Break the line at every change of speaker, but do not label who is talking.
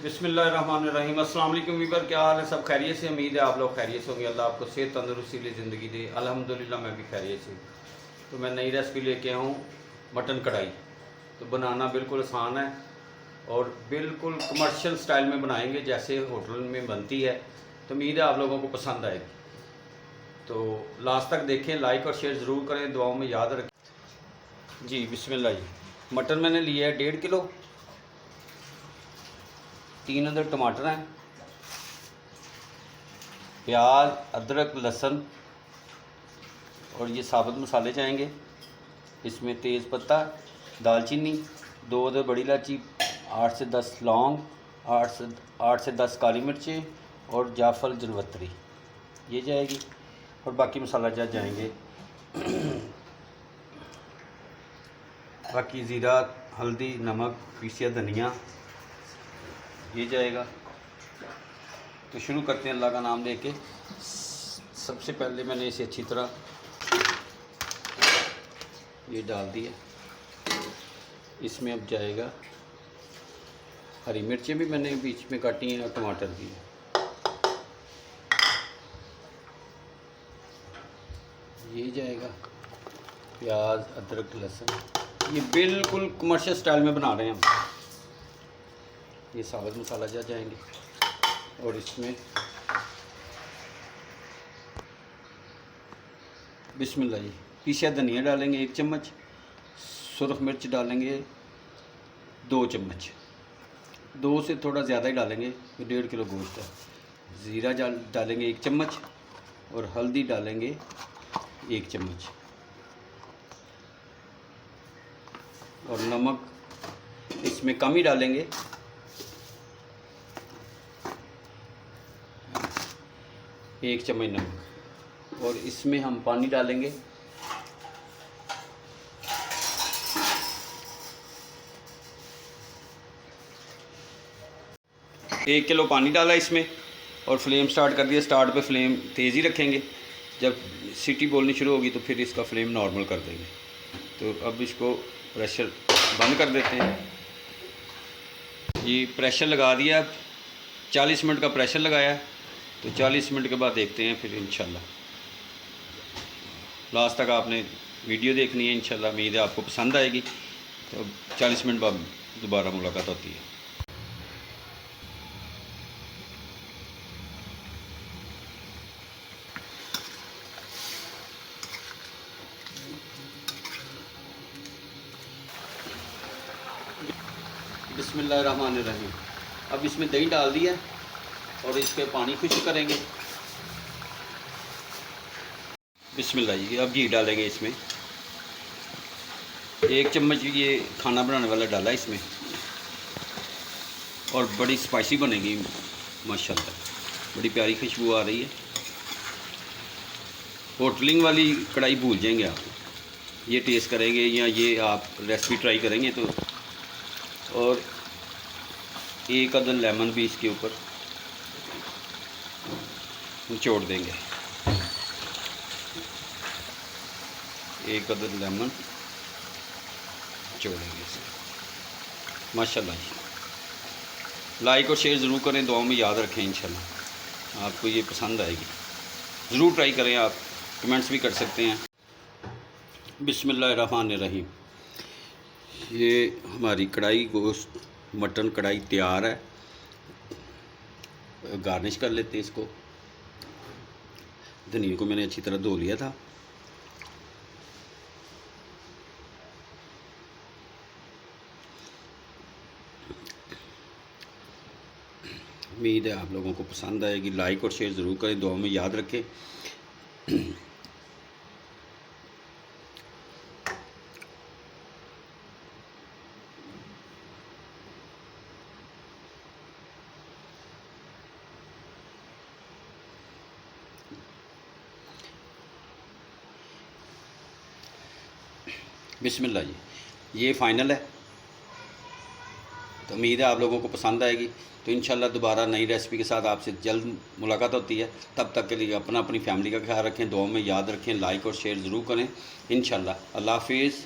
बिस्मिल्लाहिर्रहमानिर्रहीम। अस्सलाम वालेकुम वीवर, क्या हाल है? सब खैरियत से? उम्मीद है आप लोग खैरियत से होंगे। अल्लाह आपको सेहत तंदुरुस्ती लिए ज़िंदगी दे। अल्हम्दुलिल्लाह मैं भी खैरियत से हूँ। तो मैं नई रेसिपी लेके आया हूँ, मटन कढ़ाई। तो बनाना बिल्कुल आसान है और बिल्कुल कमर्शियल स्टाइल में बनाएंगे जैसे होटल में बनती है। तो उम्मीद है आप लोगों को पसंद आएगी। तो लास्ट तक देखें, लाइक और शेयर ज़रूर करें, दुआओं में याद रखें। जी बिस्मिल्लाह जी। मटन मैंने लिया है 1.5 किलो, 3 अदर टमाटर हैं, प्याज, अदरक, लहसुन और ये साबुत मसाले जाएंगे इसमें। तेज़ पत्ता, दालचीनी, 2 अदर बड़ी इलायची, 8 से 10 लौंग, 8 से 10 काली मिर्चें और जायफल जलवत्री ये जाएगी। और बाकी मसाला जा जाएंगे बाकी ज़ीरा, हल्दी, नमक, पीसिया धनिया ये जाएगा। तो शुरू करते हैं अल्लाह का नाम लेके। सबसे पहले मैंने इसे अच्छी तरह ये डाल दिया। इसमें अब जाएगा हरी मिर्चें भी मैंने बीच में काटी हैं और टमाटर भी। ये जाएगा प्याज, अदरक, लहसुन। ये बिल्कुल कमर्शियल स्टाइल में बना रहे हैं हम। ये साबुत मसाला जा जाएंगे और इसमें बिस्मिल्लाह जी। पीसा धनिया डालेंगे 1 चम्मच, सुरख मिर्च डालेंगे 2 चम्मच, 2 से थोड़ा ज़्यादा ही डालेंगे, 1.5 किलो गोश्त है। ज़ीरा डालेंगे 1 चम्मच और हल्दी डालेंगे 1 चम्मच और नमक इसमें कम ही डालेंगे, 1 चम्मच नमक। और इसमें हम पानी डालेंगे 1 किलो पानी डाला इसमें और फ्लेम स्टार्ट कर दिया। स्टार्ट पे फ्लेम तेज़ ही रखेंगे। जब सीटी बोलनी शुरू होगी तो फिर इसका फ्लेम नॉर्मल कर देंगे। तो अब इसको प्रेशर बंद कर देते हैं। ये प्रेशर लगा दिया, 40 मिनट का प्रेशर लगाया। तो 40 मिनट के बाद देखते हैं फिर इंशाल्लाह। लास्ट तक आपने वीडियो देखनी है इंशाल्लाह। उम्मीद है आपको पसंद आएगी। तो 40 मिनट बाद दोबारा मुलाकात होती है। बिस्मिल्लाहिर्रहमानिर्रहीम। अब इसमें दही डाल दिया और इसके पानी खुश्क करेंगे। बिस्मिल्लाह जी। अब घी डालेंगे इसमें, 1 चम्मच ये खाना बनाने वाला डाला इसमें। और बड़ी स्पाइसी बनेगी माशाल्लाह, बड़ी प्यारी खुशबू आ रही है। होटलिंग वाली कढ़ाई भूल जाएंगे आप, ये टेस्ट करेंगे या ये आप रेसिपी ट्राई करेंगे तो। और 1 अदर लेमन भी इसके ऊपर निचोड़ देंगे, 1 अदर लेमन निचोड़ेंगे इसे। माशाल्लाह जी। लाइक और शेयर ज़रूर करें, दुआओं में याद रखें। इंशाल्लाह आपको ये पसंद आएगी। ज़रूर ट्राई करें। आप कमेंट्स भी कर सकते हैं। बिस्मिल्लाहिर्रहमानिर्रहीम। ये हमारी कढ़ाई गोश्त मटन कढ़ाई तैयार है। गार्निश कर लेते हैं इसको। धनिया को मैंने अच्छी तरह धो लिया था। उम्मीद है आप लोगों को पसंद आएगी। लाइक और शेयर ज़रूर करें, दुआ में याद रखें। बिस्मिल्लाह जी। ये फ़ाइनल है। तो उम्मीद है आप लोगों को पसंद आएगी। तो इंशाल्लाह दोबारा नई रेसिपी के साथ आपसे जल्द मुलाकात होती है। तब तक के लिए अपनी फैमिली का ख्याल रखें, दुआओं में याद रखें, लाइक और शेयर ज़रूर करें इंशाल्लाह। अल्लाह हाफिज़।